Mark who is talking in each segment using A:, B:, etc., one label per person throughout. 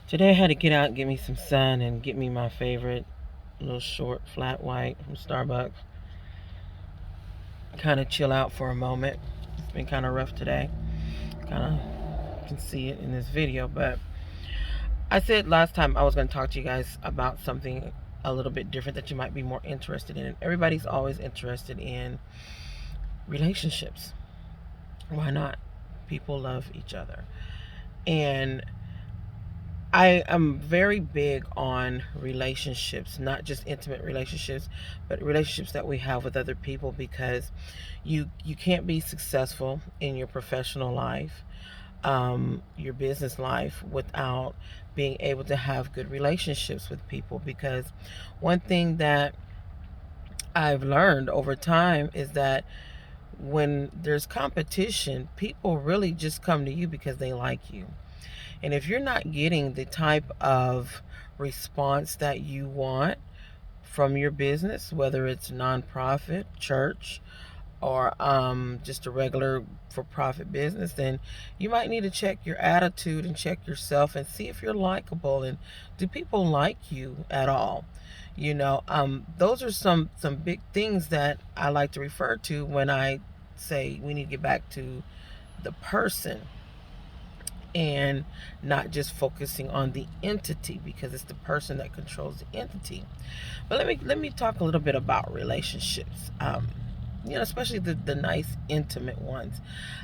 A: Today I had to get out and get me some sun and get me my favorite little short flat white from Starbucks. Kind of chill out for a moment. It's been kind of rough today. Kind of can see it in this video, but I said last time I was going to talk to you guys about something a little bit different that you might be more interested in. Everybody's always interested in relationships. Why not? People love each other. And I am very big on relationships, not just intimate relationships, but relationships that we have with other people, because you can't be successful in your professional life, your business life, without being able to have good relationships with people. Because one thing that I've learned over time is that when there's competition, people really just come to you because they like you. And if you're not getting the type of response that you want from your business, whether it's nonprofit, church, or just a regular for profit business, then you might need to check your attitude and check yourself and see if you're likable, and do people like you at all. Those are some big things that I like to refer to when I say we need to get back to the person and not just focusing on the entity, because it's the person that controls the entity. But let me talk a little bit about relationships. Especially the nice intimate ones.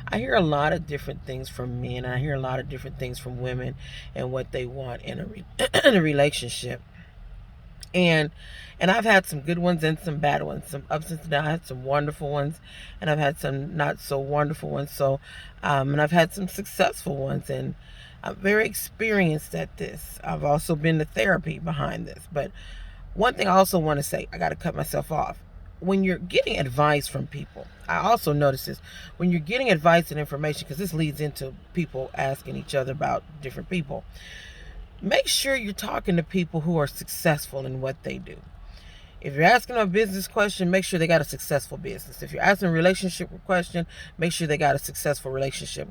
A: I hear a lot of different things from men, and I hear a lot of different things from women and what they want in in a relationship. And I've had some good ones and some bad ones, some ups and downs. I had some wonderful ones, and I've had some not so wonderful ones. And I've had some successful ones, and I'm very experienced at this. I've also been to therapy behind this. But one thing I also want to say, I got to cut myself off. When you're getting advice from people, I also notice this. When you're getting advice and information, because this leads into people asking each other about different people, make sure you're talking to people who are successful in what they do. If you're asking a business question, make sure they got a successful business. If you're asking a relationship question, make sure they got a successful relationship,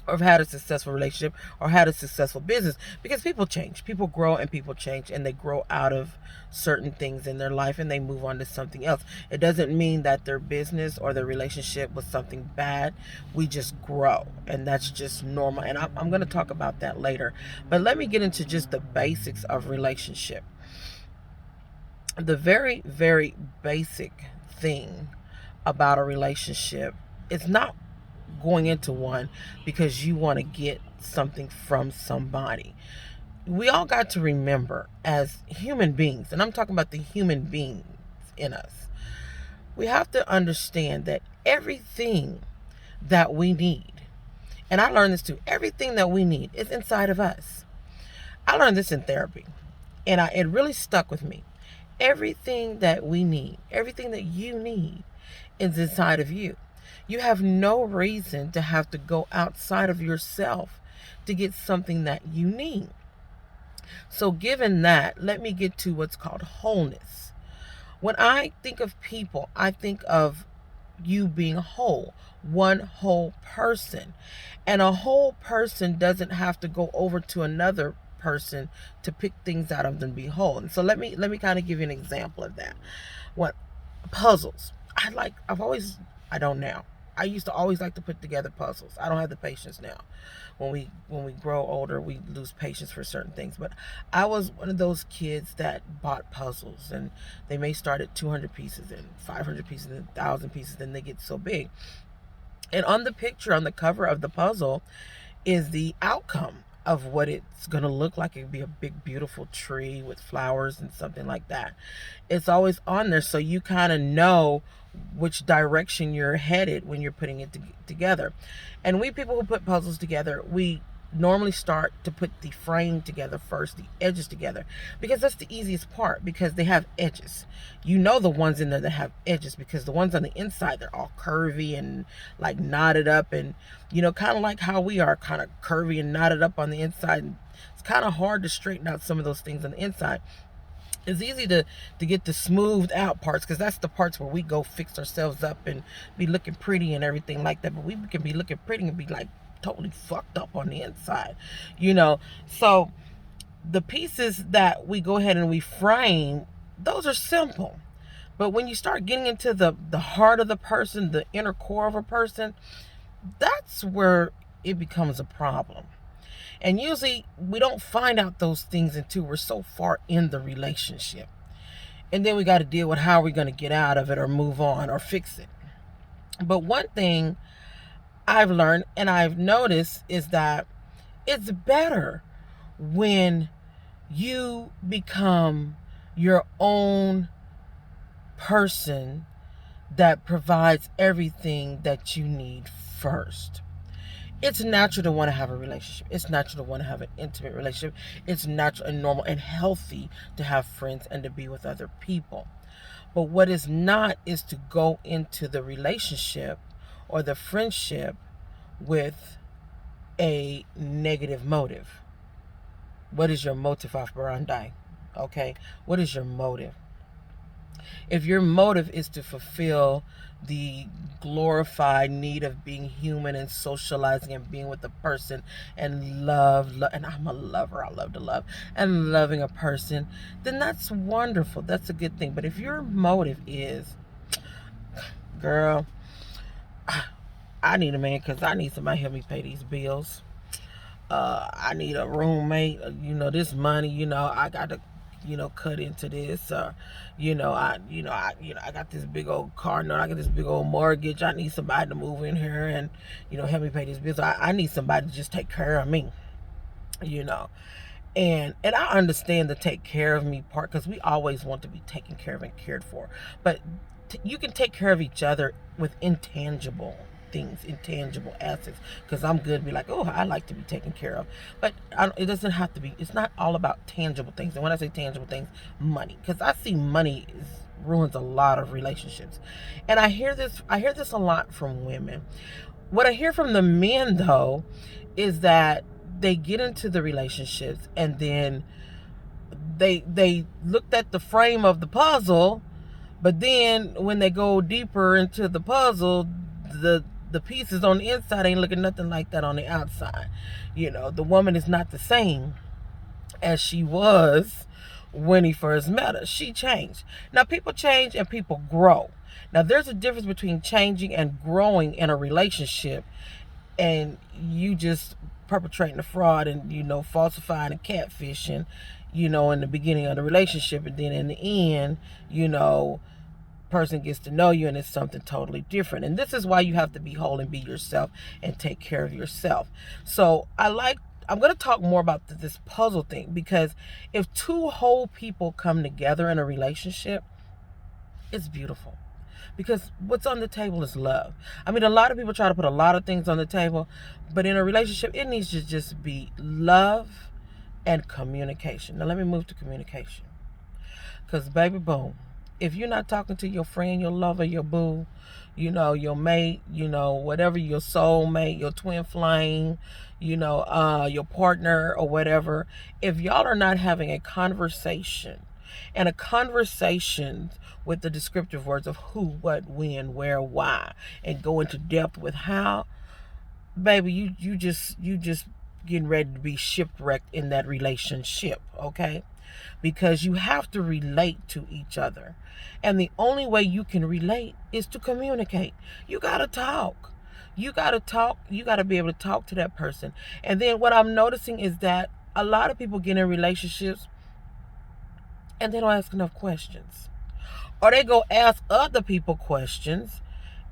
A: or have had a successful relationship, or had a successful business. Because people change, people grow, and people change, and they grow out of certain things in their life and they move on to something else. It doesn't mean that their business or their relationship was something bad. We just grow, and that's just normal. And I'm going to talk about that later. But let me get into just the basics of relationship. The very, very basic thing about a relationship is not going into one because you want to get something from somebody. We all got to remember, as human beings, and I'm talking about the human beings in us, we have to understand that everything that we need, and I learned this too, everything that we need is inside of us. I learned this in therapy, and it really stuck with me. Everything that we need, everything that you need, is inside of you. You have no reason to have to go outside of yourself to get something that you need. So, given that, let me get to what's called wholeness. When I think of people, I think of you being whole, one whole person. And a whole person doesn't have to go over to another person to pick things out of them to be whole. And so let me kind of give you an example of that. What puzzles? I don't now. I used to always like to put together puzzles. I don't have the patience now. When we grow older, we lose patience for certain things. But I was one of those kids that bought puzzles, and they may start at 200 pieces and 500 pieces and 1,000 pieces, then they get so big. And on the picture, on the cover of the puzzle, is the outcome of what it's going to look like. It could be a big, beautiful tree with flowers and something like that. It's always on there, so you kind of know which direction you're headed when you're putting it together. And we people who put puzzles together, we normally start to put the frame together first, the edges together, because that's the easiest part, because they have edges. You know the ones in there that have edges, because the ones on the inside, they're all curvy and like knotted up, and kind of like how we are, kind of curvy and knotted up on the inside. And it's kind of hard to straighten out some of those things on the inside. It's easy to get the smoothed out parts, because that's the parts where we go fix ourselves up and be looking pretty and everything like that. But we can be looking pretty and be like totally fucked up on the inside, So The pieces that we go ahead and we frame, those are simple. But when you start getting into the heart of the person, the inner core of a person, that's where it becomes a problem. And usually we don't find out those things until we're so far in the relationship. And then we got to deal with how we're going to get out of it or move on or fix it. But one thing I've learned and I've noticed is that it's better when you become your own person that provides everything that you need first. It's natural to want to have a relationship. It's natural to want to have an intimate relationship. It's natural and normal and healthy to have friends and to be with other people. But what is not is to go into the relationship or the friendship with a negative motive. What is your motive operandi? Okay? What is your motive? If your motive is to fulfill the glorified need of being human and socializing and being with a person and love, and I'm a lover, I love to love, and loving a person, then that's wonderful. That's a good thing. But if your motive is, girl, I need a man because I need somebody to help me pay these bills. I need a roommate. This money. I got to, cut into this. I got this big old car note. I got this big old mortgage. I need somebody to move in here and, help me pay these bills. I need somebody to just take care of me. And I understand the take care of me part because we always want to be taken care of and cared for. But you can take care of each other with intangible things, intangible assets. Because I'm good to be like, oh, I like to be taken care of. But it doesn't have to be. It's not all about tangible things. And when I say tangible things, money. Because I see money ruins a lot of relationships. And I hear this a lot from women. What I hear from the men, though, is that they get into the relationships and then they looked at the frame of the puzzle, but then when they go deeper into the puzzle, the pieces on the inside ain't looking nothing like that on the outside. The woman is not the same as she was when he first met her. She changed. Now, people change and people grow. Now, there's a difference between changing and growing in a relationship and you just perpetrating a fraud and, falsifying and catfishing, in the beginning of the relationship. And then in the end, person gets to know you and it's something totally different. And this is why you have to be whole and be yourself and take care of yourself. So I'm going to talk more about this puzzle thing, because if two whole people come together in a relationship, it's beautiful. Because what's on the table is love. I mean, a lot of people try to put a lot of things on the table, but in a relationship, it needs to just be love and communication. Now, let me move to communication. Because, baby, boom, if you're not talking to your friend, your lover, your boo, your mate, whatever, your soulmate, your twin flame, your partner or whatever, if y'all are not having a conversation, and a conversation with the descriptive words of who, what, when, where, why, and go into depth with how, baby, you just getting ready to be shipwrecked in that relationship, okay? Because you have to relate to each other. And the only way you can relate is to communicate. You got to talk. You got to talk. You got to be able to talk to that person. And then what I'm noticing is that a lot of people get in relationships and they don't ask enough questions. Or they go ask other people questions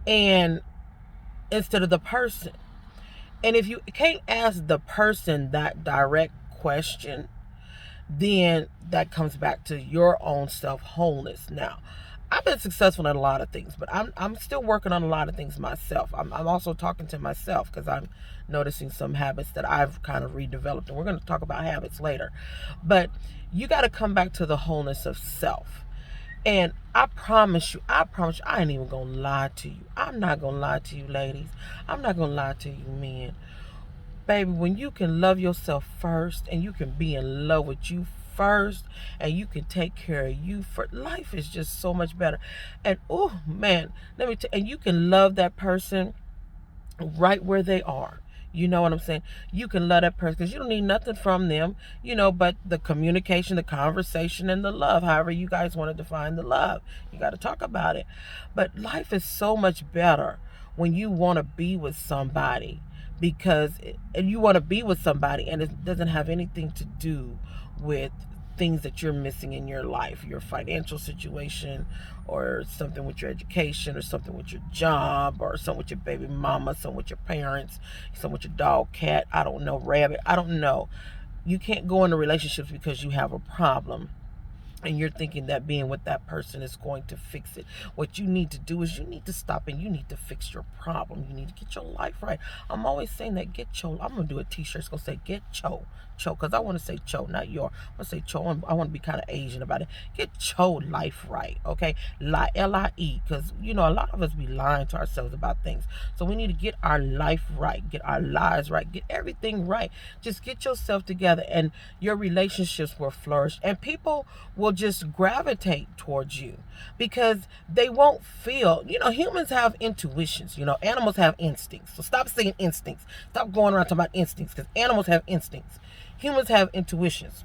A: and instead of the person. And if you can't ask the person that direct question, then that comes back to your own self-wholeness. Now, I've been successful in a lot of things, but I'm still working on a lot of things myself. I'm also talking to myself because I'm noticing some habits that I've kind of redeveloped. And we're going to talk about habits later. But you got to come back to the wholeness of self. And I promise you, I ain't even going to lie to you. I'm not going to lie to you, ladies. I'm not going to lie to you, men. Baby, when you can love yourself first and you can be in love with you first and you can take care of you first, life is just so much better. And oh man, and you can love that person right where they are. You know what I'm saying? You can love that person because you don't need nothing from them, but the communication, the conversation, and the love, however you guys want to define the love. You got to talk about it. But life is so much better when you want to be with somebody and you want to be with somebody and it doesn't have anything to do with things that you're missing in your life, your financial situation, or something with your education, or something with your job, or something with your baby mama, something with your parents, something with your dog, cat, I don't know, rabbit, I don't know. You can't go into relationships because you have a problem and you're thinking that being with that person is going to fix it. What you need to do is you need to stop and you need to fix your problem. You need to get your life right. I'm always saying that, I'm going to do a t-shirt. It's going to say get cho, because I want to say cho, not your. I want to say cho. I want to be kind of Asian about it. Get cho life right, okay? Lie, because, a lot of us be lying to ourselves about things. So we need to get our life right, get our lives right, get everything right. Just get yourself together and your relationships will flourish. And people will just gravitate towards you because they won't feel, humans have intuitions, animals have instincts. So stop saying instincts. Stop going around talking about instincts because animals have instincts. Humans have intuitions.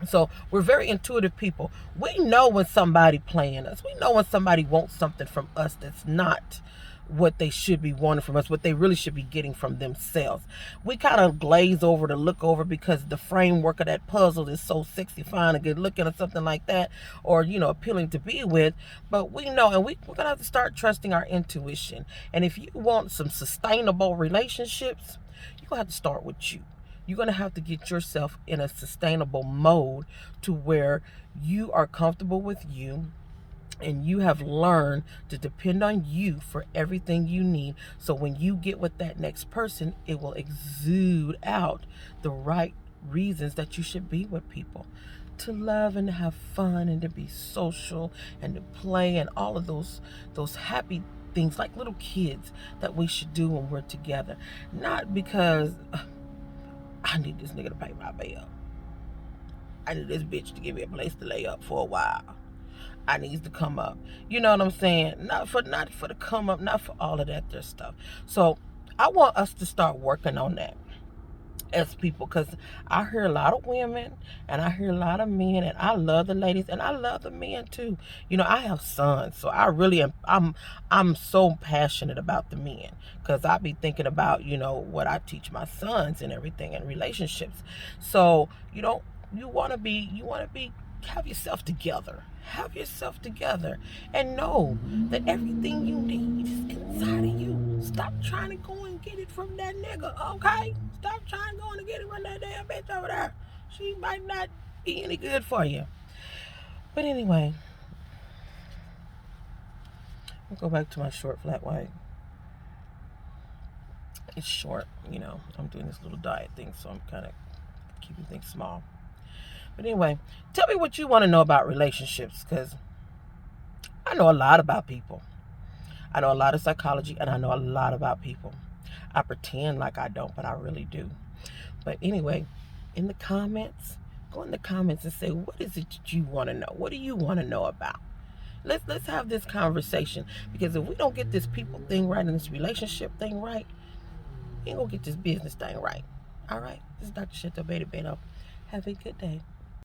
A: So we're very intuitive people. We know when somebody playing us. We know when somebody wants something from us that's not what they should be wanting from us, what they really should be getting from themselves. We kind of glaze over to look over because the framework of that puzzle is so sexy, fine, and good looking or something like that, or, appealing to be with. But we know, and we're going to have to start trusting our intuition. And if you want some sustainable relationships, you're going to have to start with you. You're going to have to get yourself in a sustainable mode to where you are comfortable with you and you have learned to depend on you for everything you need. So when you get with that next person, it will exude out the right reasons that you should be with people. To love and to have fun and to be social and to play and all of those happy things like little kids that we should do when we're together. Not because I need this nigga to pay my bill. I need this bitch to give me a place to lay up for a while. I needs to come up. You know what I'm saying? Not for the come up, not for all of that there stuff. So I want us to start working on that as people, because I hear a lot of women and I hear a lot of men, and I love the ladies and I love the men too. I have sons, so I really am. I'm so passionate about the men because I be thinking about what I teach my sons and everything in relationships. So you want to be have yourself together. Have yourself together and know that everything you need is inside of you. Stop trying to go and get it from that nigga, okay? Stop trying to go and get it from that damn bitch over there. She might not be any good for you. But anyway, I'll go back to my short flat white. It's short, I'm doing this little diet thing, so I'm kind of keeping things small. But anyway, tell me what you want to know about relationships, because I know a lot about people. I know a lot of psychology, and I know a lot about people. I pretend like I don't, but I really do. But anyway, in the comments, go in the comments and say, what is it that you want to know? What do you want to know about? Let's have this conversation, because if we don't get this people thing right and this relationship thing right, we ain't gonna get this business thing right. All right? This is Dr. Shinto Beta Beta. Have a good day.